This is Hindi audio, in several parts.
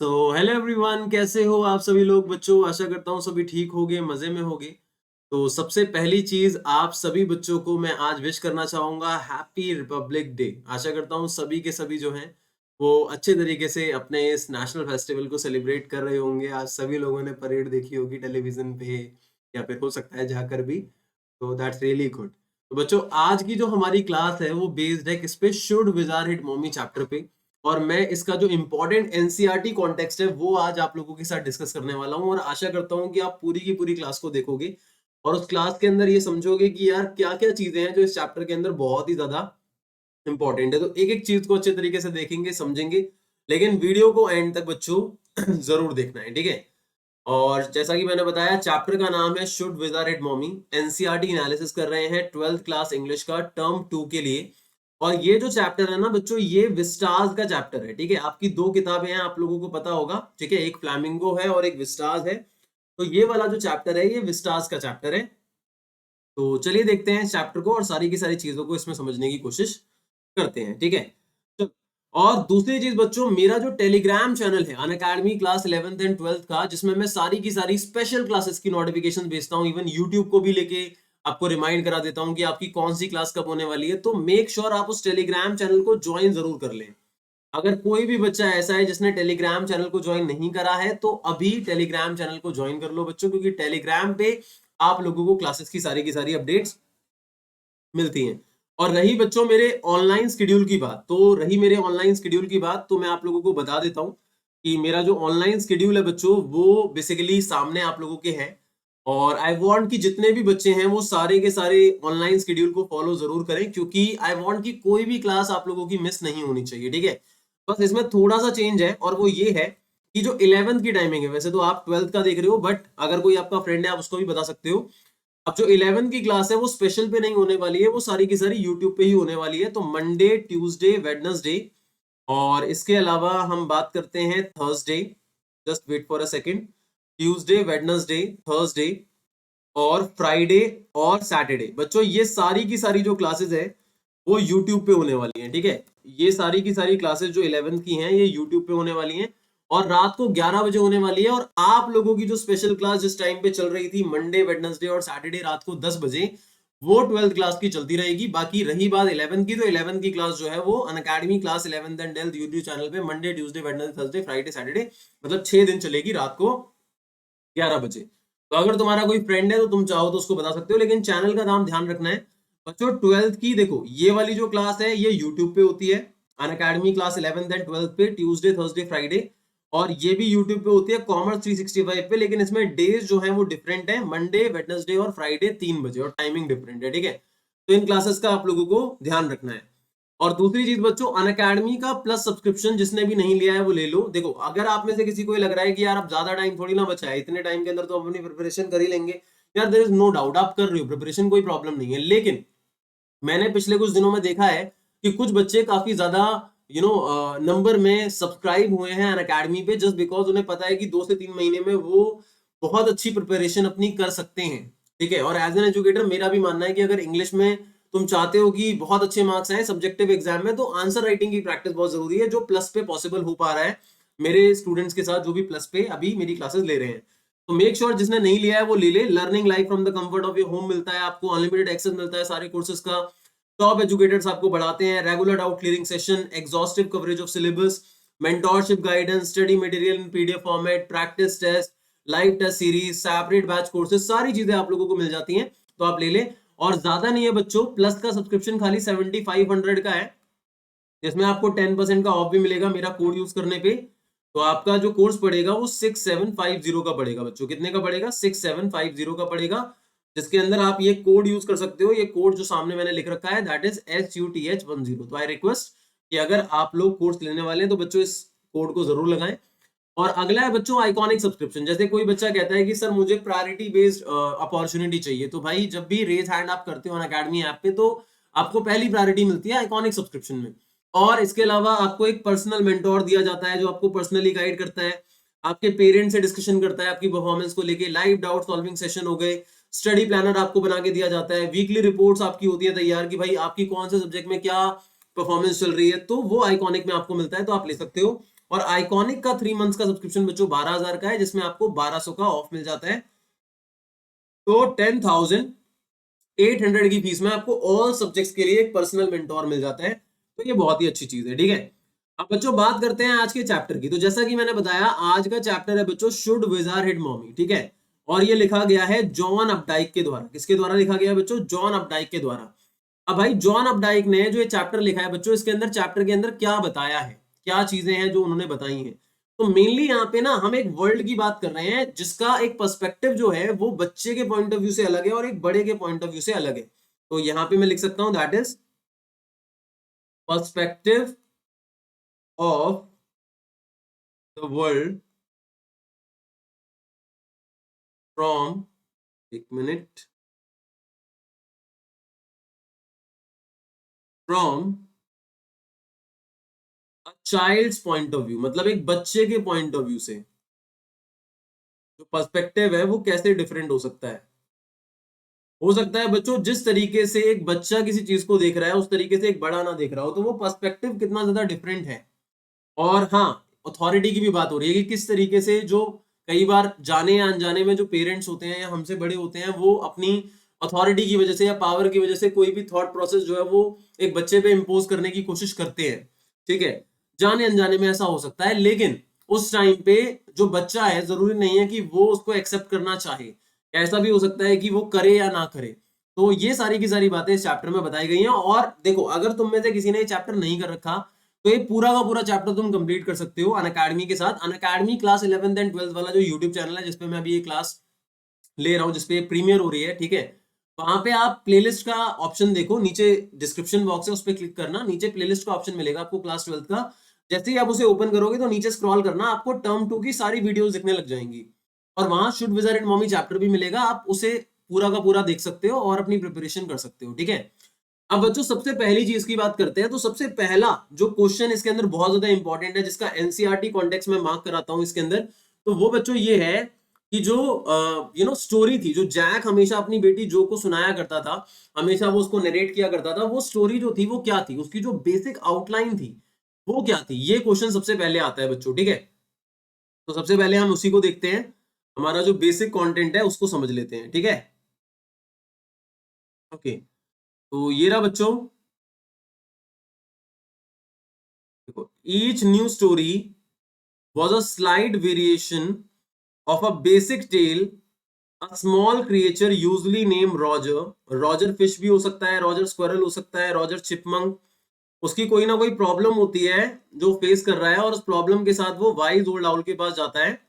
सो हेलो एवरीवन, कैसे हो आप सभी लोग बच्चों। आशा करता हूँ सभी ठीक होगे, मजे में होगे। तो सबसे पहली चीज आप सभी बच्चों को मैं आज विश करना चाहूंगा हैप्पी रिपब्लिक डे। आशा करता हूँ सभी के सभी जो हैं वो अच्छे तरीके से अपने इस नेशनल फेस्टिवल को सेलिब्रेट कर रहे होंगे। आज सभी लोगों ने परेड देखी होगी टेलीविजन पे या फिर हो सकता है जाकर भी। तो दैट्स रियली गुड। तो बच्चों, आज की जो हमारी क्लास है वो बेस्ड है किस पे? Should wizard hit mommy chapter पे। और मैं इसका जो इम्पोर्टेंट एनसीईआरटी कॉन्टेक्स्ट है वो आज आप लोगों के साथ डिस्कस करने वाला हूं, और आशा करता हूं कि आप पूरी की पूरी क्लास को देखोगे और उस क्लास के अंदर ये समझोगे कि यार क्या क्या चीजें हैं जो इस चैप्टर के अंदर बहुत ही ज्यादा इंपॉर्टेंट है। तो एक एक चीज को अच्छे तरीके से देखेंगे, समझेंगे, लेकिन वीडियो को एंड तक बच्चों जरूर देखना है, ठीक है। और जैसा कि मैंने बताया, चैप्टर का नाम है should wizard hit mommy. NCERT analysis कर रहे हैं 12th क्लास इंग्लिश का टर्म 2 के लिए। और ये जो चैप्टर है ना बच्चों, ये विस्टाज का चैप्टर है, ठीक है। आपकी दो किताबें हैं, आप लोगों को पता होगा, ठीक है। एक फ्लैमिंगो है और एक विस्टाज है। तो ये वाला जो चैप्टर है ये विस्टाज का चैप्टर है। तो चलिए देखते हैं इस चैप्टर को और सारी की सारी चीजों को इसमें समझने की कोशिश करते हैं, ठीक है। तो और दूसरी चीज बच्चों, मेरा जो टेलीग्राम चैनल है Unacademy class 11th and 12th का, जिसमें मैं सारी की सारी स्पेशल क्लासेस की नोटिफिकेशन भेजता हूँ, इवन यूट्यूब को भी लेके आपको रिमाइंड करा देता हूँ कि आपकी कौन सी क्लास कब होने वाली है। तो मेक श्योर आप उस टेलीग्राम चैनल को ज्वाइन जरूर कर लें। अगर कोई भी बच्चा ऐसा है जिसने टेलीग्राम चैनल को ज्वाइन नहीं करा है तो अभी टेलीग्राम चैनल को ज्वाइन कर लो बच्चों, क्योंकि टेलीग्राम पे आप लोगों को क्लासेस की सारी अपडेट्स मिलती हैं। और रही बच्चों मेरे ऑनलाइन शेड्यूल की बात, तो मैं आप लोगों को बता देता हूं कि मेरा जो ऑनलाइन शेड्यूल है बच्चों वो बेसिकली सामने आप लोगों के है। और आई वांट कि जितने भी बच्चे हैं वो सारे के सारे ऑनलाइन शेड्यूल को फॉलो जरूर करें, क्योंकि आई वांट कि कोई भी क्लास आप लोगों की मिस नहीं होनी चाहिए, ठीक है। बस इसमें थोड़ा सा चेंज है और वो ये है कि जो 11th की टाइमिंग है, वैसे तो आप 12th का देख रहे हो, बट अगर कोई आपका फ्रेंड है आप उसको भी बता सकते हो। अब जो 11th की क्लास है वो स्पेशल पे नहीं होने वाली है, वो सारी की सारी यूट्यूब पे ही होने वाली है। तो मंडे, ट्यूसडे, वेडनेसडे, और इसके अलावा हम बात करते हैं Thursday. Just wait for a second. Tuesday, Wednesday, Thursday और फ्राइडे और सैटरडे, बच्चों ये सारी की सारी जो क्लासेस है वो यूट्यूब पे होने वाली हैं, ठीक है। ये सारी की सारी क्लासेस जो 11th की हैं ये यूट्यूब पे होने वाली हैं और रात को 11 बजे होने वाली है। और आप लोगों की जो स्पेशल क्लास जिस टाइम पे चल रही थी मंडे, वेडनेसडे और सैटरडे रात को 10 बजे, वो 12th क्लास की चलती रहेगी। बाकी रही बात 11th की, तो 11th की क्लास जो है वो Unacademy class 11th and 12th YouTube channel पे Monday, Tuesday, Wednesday, Thursday, Friday, Saturday, मतलब 6 दिन चलेगी रात को 11 बजे। तो अगर तुम्हारा कोई फ्रेंड है तो तुम चाहो तो उसको बता सकते हो, लेकिन चैनल का नाम ध्यान रखना है बच्चों। 12th की देखो, ये वाली जो क्लास है ये यूट्यूब पे होती है, अन academy class 11th and 12th पे, ट्यूसडे, थर्सडे, फ्राइडे। और ये भी यूट्यूब पे होती है कॉमर्स 365 पे, लेकिन इसमें डेज जो है वो डिफरेंट है, मंडे, वेडनेसडे और फ्राइडे 3 बजे, और टाइमिंग डिफरेंट है, ठीक है। तो इन क्लासेस का आप लोगों को ध्यान रखना है। और दूसरी चीज बच्चों, अनअकैडमी का प्लस सब्सक्रिप्शन जिसने भी नहीं लिया है वो ले लो। देखो, अगर आप में से किसी को लग रहा है कि यार अब ज्यादा टाइम थोड़ी ना बचा है, इतने टाइम के अंदर तो अपनी प्रिपरेशन कर ही लेंगे, यार देयर इज नो डाउट आप कर रहे हो प्रिपरेशन, कोई प्रॉब्लम नहीं है। लेकिन मैंने पिछले कुछ दिनों में देखा है कि कुछ बच्चे काफी ज्यादा नंबर में सब्सक्राइब हुए हैं अनअकैडमी पे, जस्ट बिकॉज उन्हें पता है कि 2 से 3 महीने में वो बहुत अच्छी प्रिपरेशन अपनी कर सकते हैं, ठीक है। और एज एन एजुकेटर मेरा भी मानना है कि अगर इंग्लिश में तुम चाहते हो कि बहुत अच्छे मार्क्स आए सब्जेक्टिव एग्जाम में, तो आंसर राइटिंग की प्रैक्टिस बहुत जरूरी है, जो प्लस पे पॉसिबल हो पा रहा है मेरे स्टूडेंट्स के साथ जो भी प्लस पे अभी मेरी क्लासेस ले रहे हैं। तो मेक श्योर जिसने नहीं लिया है वो ले ले। Learning life from the comfort of your home मिलता है आपको, अनलिमिटेड एक्सेस मिलता है सारे कोर्सेज का, टॉप एजुकेटर्स आपको बढ़ाते हैं, regular doubt clearing session, exhaustive coverage of syllabus, mentorship guidance, study material in PDF format, practice test, live test series, separate batch courses, सारी चीजें आप लोगों को मिल जाती हैं। तो आप ले लें। और ज्यादा नहीं है बच्चों, प्लस का सब्सक्रिप्शन खाली 7500 का है, जिसमें आपको 10% का ऑफ भी मिलेगा मेरा कोड यूज करने पे। तो आपका जो कोर्स पड़ेगा वो 6750 का पड़ेगा बच्चों। कितने का पड़ेगा? 6750 का पड़ेगा, जिसके अंदर आप ये कोड यूज कर सकते हो। ये कोड जो सामने मैंने लिख रखा है दैट इज SUTH10। तो आई रिक्वेस्ट कि अगर आप लोग कोर्स लेने वाले हैं तो बच्चों इस कोड को जरूर लगाएं। और अगला है बच्चों आइकॉनिक सब्सक्रिप्शन। जैसे कोई बच्चा कहता है कि सर मुझे प्रायोरिटी बेस्ड अपॉर्चुनिटी चाहिए, तो भाई जब भी रेज हैंड आप करते हो अनअकैडमी ऐप पे तो आपको पहली प्रायोरिटी मिलती है आइकॉनिक सब्सक्रिप्शन में। और इसके अलावा आपको एक पर्सनल मेंटोर दिया जाता है जो आपको पर्सनली गाइड करता है, आपके पेरेंट्स से डिस्कशन करता है आपकी परफॉर्मेंस को लेके, लाइव डाउट सॉल्विंग सेशन हो गए, स्टडी प्लानर आपको बना के दिया जाता है, वीकली रिपोर्ट्स आपकी होती है तैयार कि भाई आपकी कौन से सब्जेक्ट में क्या परफॉर्मेंस चल रही है, तो वो आइकॉनिक में आपको मिलता है, तो आप ले सकते हो। और आइकॉनिक का 3 मंथ्स का सब्सक्रिप्शन बच्चों 12,000 का है, जिसमें आपको 1200 का ऑफ मिल जाता है। तो 10,800 की फीस में आपको ऑल सब्जेक्ट्स के लिए एक पर्सनल मेंटोर मिल जाता है। तो ये बहुत ही अच्छी चीज है, ठीक है। अब बच्चों बात करते हैं आज के चैप्टर की। तो जैसा कि मैंने बताया, आज का चैप्टर है बच्चों शुड विजार हिट मॉमी, ठीक है। और ये लिखा गया है जॉन अपडाइक के द्वारा। किसके द्वारा लिखा गया है बच्चों? जॉन अपडाइक के द्वारा। अब भाई जॉन अपडाइक ने जो ये चैप्टर लिखा है बच्चों, इसके अंदर चैप्टर के अंदर क्या बताया है, क्या चीजें हैं जो उन्होंने बताई हैं। तो मेनली यहाँ पे ना हम एक वर्ल्ड की बात कर रहे हैं जिसका एक पर्सपेक्टिव जो है वो बच्चे के पॉइंट ऑफ व्यू से अलग है और एक बड़े के पॉइंट ऑफ व्यू से अलग है। तो यहाँ पे मैं लिख सकता हूं that is perspective of the world from, एक minute, from a child's point of view, मतलब एक बच्चे के पॉइंट ऑफ व्यू से जो पर्सपेक्टिव है वो कैसे डिफरेंट हो सकता है। हो सकता है बच्चों जिस तरीके से एक बच्चा किसी चीज को देख रहा है उस तरीके से एक बड़ा ना देख रहा हो, तो वो पर्सपेक्टिव कितना ज्यादा डिफरेंट है। और हाँ, अथॉरिटी की भी बात हो रही है कि किस तरीके से जो कई बार जाने या अनजाने में जो पेरेंट्स होते हैं या हमसे बड़े होते हैं वो अपनी अथॉरिटी की वजह से या पावर की वजह से कोई भी थॉट प्रोसेस जो है वो एक बच्चे पे इम्पोज करने की कोशिश करते हैं, ठीक है। जाने अनजाने में ऐसा हो सकता है, लेकिन उस टाइम पे जो बच्चा है जरूरी नहीं है कि वो उसको एक्सेप्ट करना चाहे। ऐसा भी हो सकता है कि वो करे या ना करे। तो ये सारी की सारी बातें इस चैप्टर में बताई गई हैं। और देखो, अगर तुम में से किसी ने ये चैप्टर नहीं कर रखा तो ये पूरा का पूरा चैप्टर तुम कंप्लीट कर सकते हो अनअकैडमी के साथ। Unacademy class 11th and 12th वाला जो यूट्यूब चैनल है जिसपे मैं अभी ये क्लास ले रहा हूँ, जिसपे प्रीमियर हो रही है, ठीक है। वहां पे आप प्लेलिस्ट का ऑप्शन देखो, नीचे डिस्क्रिप्शन बॉक्स है, उस पर क्लिक करना, नीचे प्लेलिस्ट का ऑप्शन मिलेगा आपको क्लास 12th का। जैसे ही आप उसे ओपन करोगे तो नीचे स्क्रॉल करना, आपको टर्म 2 की सारी वीडियोस दिखने लग जाएंगी और वहां शुड विजर एंड मॉमी चैप्टर भी मिलेगा। आप उसे पूरा का पूरा देख सकते हो और अपनी प्रिपरेशन कर सकते हो, ठीक है। अब बच्चों सबसे पहली चीज की बात करते हैं। तो सबसे पहला जो क्वेश्चन इसके अंदर बहुत ज्यादा इंपॉर्टेंट है, जिसका एनसीईआरटी कॉन्टेक्स्ट में मार्क कराता हूं इसके अंदर, तो वो बच्चों ये है कि जो स्टोरी थी जो जैक हमेशा अपनी बेटी जो को सुनाया करता था, हमेशा वो उसको नरेट किया करता था, वो स्टोरी जो थी वो क्या थी, उसकी जो बेसिक आउटलाइन थी वो क्या थी, ये क्वेश्चन सबसे पहले आता है बच्चों, ठीक है। तो सबसे पहले हम उसी को देखते हैं, हमारा जो बेसिक कंटेंट है उसको समझ लेते हैं, ठीक है। ओके, तो ये रहा बच्चों, देखो, each new story was a slight variation of a basic tale. A small creature usually named Roger, Roger fish भी हो सकता है, Roger squirrel हो सकता है, Roger chipmunk, उसकी कोई ना कोई प्रॉब्लम होती है जो फेस कर रहा है और उस प्रॉब्लम के साथ वो वाइज ओल्ड आउल के पास जाता है।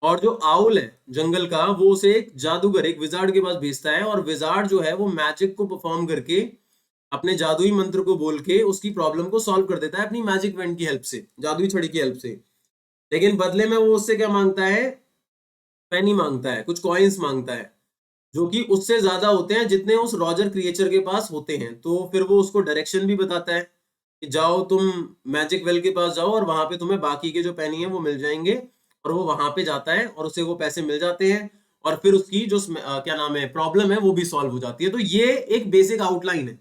और जो आउल है जंगल का वो उसे एक जादूगर, एक विजार्ड के पास भेजता है और विजार्ड जो है वो मैजिक को परफॉर्म करके अपने जादुई मंत्र को बोल के उसकी प्रॉब्लम को सॉल्व कर देता है अपनी मैजिक वेंड की हेल्प से, जादुई छड़ी की हेल्प से। लेकिन बदले में वो उससे क्या मांगता है? पेनी मांगता है, कुछ कॉइन्स मांगता है, जो कि उससे ज्यादा होते हैं जितने उस रॉजर क्रिएचर के पास होते हैं। तो फिर वो उसको डायरेक्शन भी बताता है कि जाओ तुम मैजिक वेल के पास जाओ और वहां पे तुम्हें बाकी के जो पेनी है वो मिल जाएंगे। और वो वहां पे जाता है और उसे वो पैसे मिल जाते हैं और फिर उसकी जो क्या नाम है प्रॉब्लम है वो भी सॉल्व हो जाती है। तो ये एक बेसिक आउटलाइन है,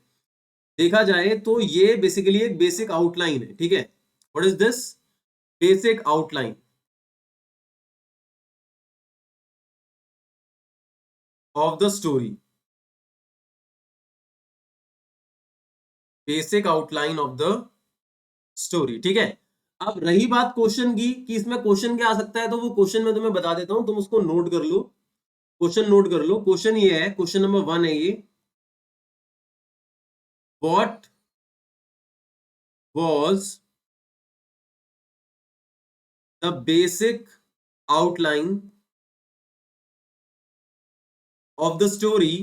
देखा जाए तो ये बेसिकली एक बेसिक आउटलाइन है, ठीक है। What is this? Basic outline of the story, basic outline of the story, ठीक है। अब रही बात क्वेश्चन की कि इसमें क्वेश्चन क्या आ सकता है, तो वो क्वेश्चन मैं तुम्हें बता देता हूं, तुम उसको नोट कर लो। क्वेश्चन नोट कर लो, क्वेश्चन ये है, क्वेश्चन नंबर 1 है ये, what was the basic outline of the story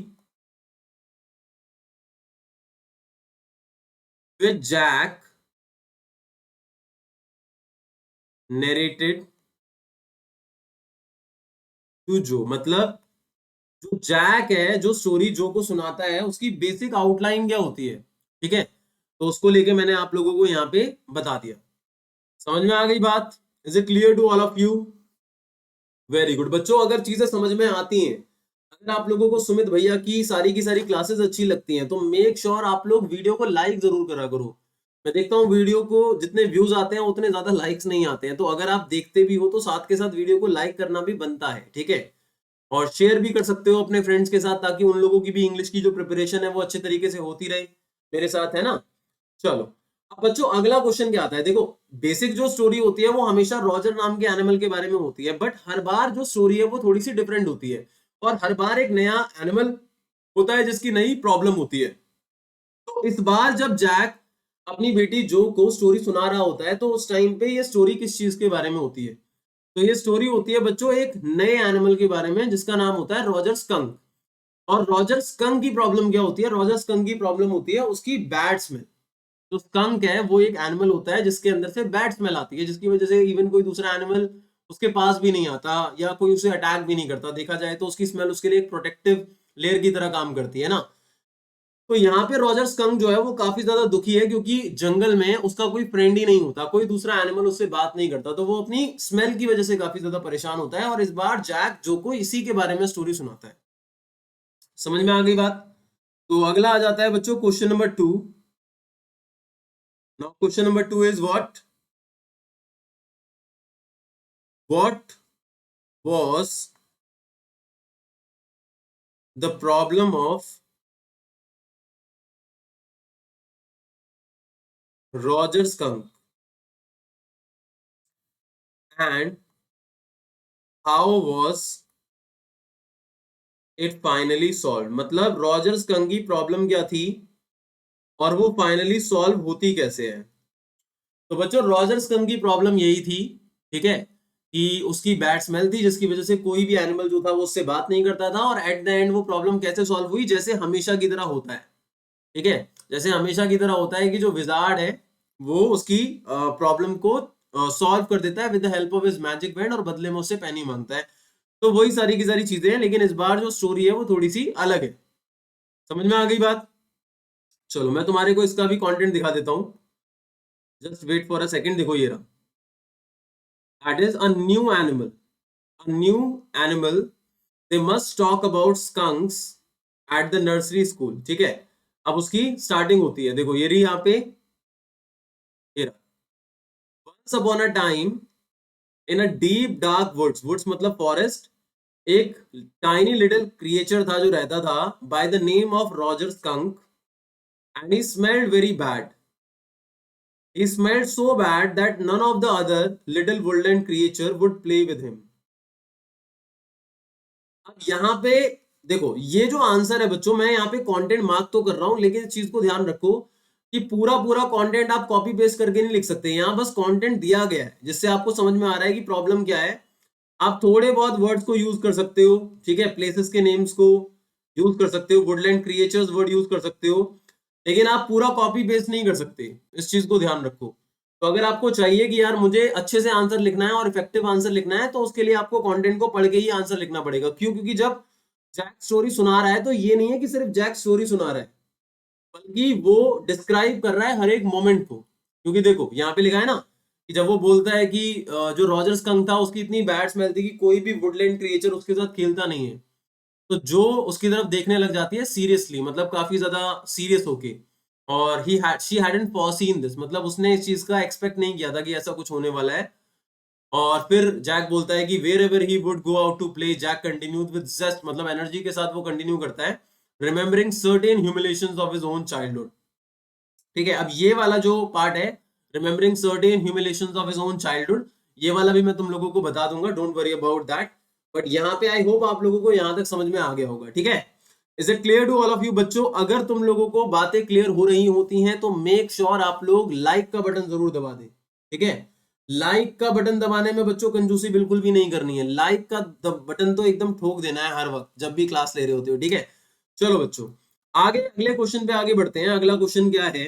which Jack narrated to Jo, मतलब जो जैक है जो स्टोरी जो को सुनाता है उसकी बेसिक आउटलाइन क्या होती है, ठीक है। तो उसको लेके मैंने आप लोगों को यहाँ पे बता दिया। समझ में आ गई बात? Is it clear to all of you? Very good बच्चों, अगर चीजें समझ में आती हैं, अगर आप लोगों को सुमित भैया की सारी क्लासेस अच्छी लगती हैं तो मेक श्योर आप लोग वीडियो को लाइक जरूर करा करो। मैं देखता हूँ वीडियो को जितने व्यूज आते हैं उतने ज्यादा लाइक्स नहीं आते हैं, तो अगर आप देखते भी हो तो साथ के साथ वीडियो को लाइक करना भी बनता है, ठीक है। और शेयर भी कर सकते हो अपने फ्रेंड्स के साथ, ताकि उन लोगों की भी इंग्लिश की जो प्रिपरेशन है वो अच्छे तरीके से होती रहे मेरे साथ, है ना। चलो, अब बच्चों अगला क्वेश्चन क्या आता है, देखो बेसिक जो स्टोरी होती है वो हमेशा रॉजर नाम के एनिमल के बारे में होती है, बट हर बार जो स्टोरी है वो थोड़ी सी डिफरेंट होती है, और हर बार एक नया एनिमल होता है जिसकी नई प्रॉब्लम होती है। तो इस बार जब जैक अपनी बेटी जो को स्टोरी सुना रहा होता है, तो उस टाइम पे ये स्टोरी किस चीज के बारे में होती है? तो ये स्टोरी होती है बच्चों एक नए एनिमल के बारे में जिसका नाम होता है रॉजर स्कंक। और रॉजर स्कंक की प्रॉब्लम क्या होती है? रॉजर स्कंक की प्रॉब्लम होती है उसकी बैड स्मेल। जो स्कंक है वो एक एनिमल होता है जिसके अंदर से बैड स्मेल आती है, जिसकी वजह से इवन कोई दूसरा एनिमल उसके पास भी नहीं आता या कोई उसे अटैक भी नहीं करता। देखा जाए तो उसकी स्मेल उसके लिए एक प्रोटेक्टिव लेयर की तरह काम करती है ना। तो यहाँ पे रॉजर स्कंक जो है वो काफी ज्यादा दुखी है, क्योंकि जंगल में उसका कोई फ्रेंड ही नहीं होता, कोई दूसरा एनिमल उससे बात नहीं करता, तो वो अपनी स्मेल की वजह से काफी ज्यादा परेशान होता है। और इस बार जैक जो को इसी के बारे में स्टोरी सुनाता है। समझ में आ गई बात? तो अगला आ जाता है बच्चों question number 2। Now question number 2 is what was the problem of Roger skunk and how was it finally solve? मतलब रॉजर स्कंक की प्रॉब्लम क्या थी और वो फाइनली सॉल्व होती कैसे है? तो बच्चों रॉजर स्कंक की प्रॉब्लम यही थी, ठीक है, कि उसकी बैड स्मेल थी जिसकी वजह से कोई भी एनिमल जो था वो उससे बात नहीं करता था। और एट द एंड वो प्रॉब्लम कैसे सॉल्व हुई? जैसे हमेशा की तरह होता है, ठीक है, जैसे हमेशा की तरह होता है कि जो विजार्ड है वो उसकी प्रॉब्लम को सॉल्व कर देता है with the help of his magic band, और बदले में उससे पैनी मांगता है। तो वही सारी की सारी चीजें हैं, लेकिन इस बार जो स्टोरी है वो थोड़ी सी अलग है। समझ में आ गई बात? चलो मैं तुम्हारे को इसका भी कंटेंट दिखा देता हूँ। Just wait for a second. देखो ये रहा, that is a new animal. A new animal, they must talk about skunks at the nursery school, ठीक है। अब उसकी स्टार्टिंग होती है, देखो ये रही यहाँ पे, ये रहा। Once upon a time in a deep dark woods, woods मतलब फॉरेस्ट, एक टाइनी लिटिल क्रिएचर था जो रहता था by the name of Roger Skunk, and he smelled very bad. He smelled so bad that none of the other little woodland creature would play with him. अब यहाँ पे देखो, ये जो आंसर है बच्चों, मैं यहाँ पे कंटेंट मार्क तो कर रहा हूं, लेकिन इस चीज को ध्यान रखो कि पूरा पूरा कंटेंट आप कॉपी पेस्ट करके नहीं लिख सकते। यहाँ बस कंटेंट दिया गया है जिससे आपको समझ में आ रहा है कि प्रॉब्लम क्या है। आप थोड़े बहुत वर्ड्स को यूज कर सकते हो, ठीक है, प्लेसेस के नेम्स को यूज कर सकते हो, वुडलैंड क्रिएचर्स वर्ड यूज कर सकते हो, लेकिन आप पूरा कॉपी पेस्ट नहीं कर सकते। इस चीज को ध्यान रखो। तो अगर आपको चाहिए कि यार मुझे अच्छे से आंसर लिखना है और इफेक्टिव आंसर लिखना है, तो उसके लिए आपको कंटेंट को पढ़ के ही आंसर लिखना पड़ेगा। क्यों? क्योंकि जब जैक स्टोरी सुना रहा है तो ये नहीं है कि सिर्फ जैक स्टोरी सुना रहा है, बल्कि वो डिस्क्राइब कर रहा है हर एक मोमेंट को। क्योंकि देखो यहाँ पे लिखा है ना कि जब वो बोलता है कि जो रॉजर स्कंक था उसकी इतनी बैड स्मेल थी कि कोई भी वुडलैंड क्रिएचर उसके साथ खेलता नहीं है, तो जो उसकी तरफ देखने लग जाती है सीरियसली, मतलब काफी ज्यादा सीरियस होके। और he had she hadn't foreseen this, मतलब उसने इस चीज का एक्सपेक्ट नहीं किया था कि ऐसा कुछ होने वाला है। और फिर जैक बोलता है कि wherever he would go out to play, Jack continued with zest, मतलब एनर्जी के साथ वो कंटिन्यू करता है, remembering certain humiliations of his own childhood. ठीक है, अब ये वाला जो पार्ट है, remembering certain humiliations of his own childhood, ये वाला भी मैं तुम लोगों को बता दूंगा, don't worry about that. But यहाँ पे आई होप आप लोगों को यहाँ तक समझ में आ गया होगा, ठीक है। Is it clear to all of you बच्चों? अगर तुम लोगों को बातें क्लियर हो रही होती हैं तो मेक श्योर आप लोग लाइक का बटन जरूर दबा दें, ठीक है। लाइक का बटन दबाने में बच्चों कंजूसी बिल्कुल भी नहीं करनी है, लाइक का बटन तो एकदम ठोक देना है हर वक्त जब भी क्लास ले रहे होते हो, ठीक है। चलो बच्चों आगे अगले क्वेश्चन पे आगे बढ़ते हैं। अगला क्वेश्चन क्या है?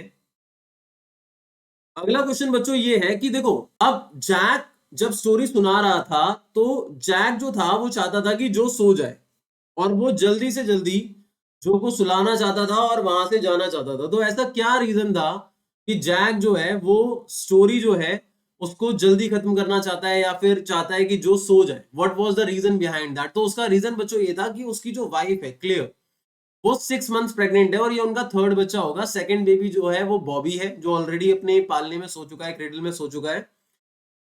अगला क्वेश्चन बच्चों ये है कि देखो, अब जैक जब स्टोरी सुना रहा था तो जैक जो था वो चाहता था कि जो सो जाए, और वो जल्दी से जल्दी जो को सुलाना चाहता था और वहां से जाना चाहता था। तो ऐसा क्या रीजन था कि जैक जो है वो स्टोरी जो है उसको जल्दी खत्म करना चाहता है, या फिर चाहता है कि जो सो जाए? What was the reason behind that? तो उसका रीजन बच्चों ये था कि उसकी जो वाइफ है क्लेयर, वो 6 मंथ्स प्रेग्नेंट है और ये उनका थर्ड बच्चा होगा। सेकंड बेबी जो है वो बॉबी है, जो ऑलरेडी अपने पालने में सो चुका है, क्रेडल में सो चुका है।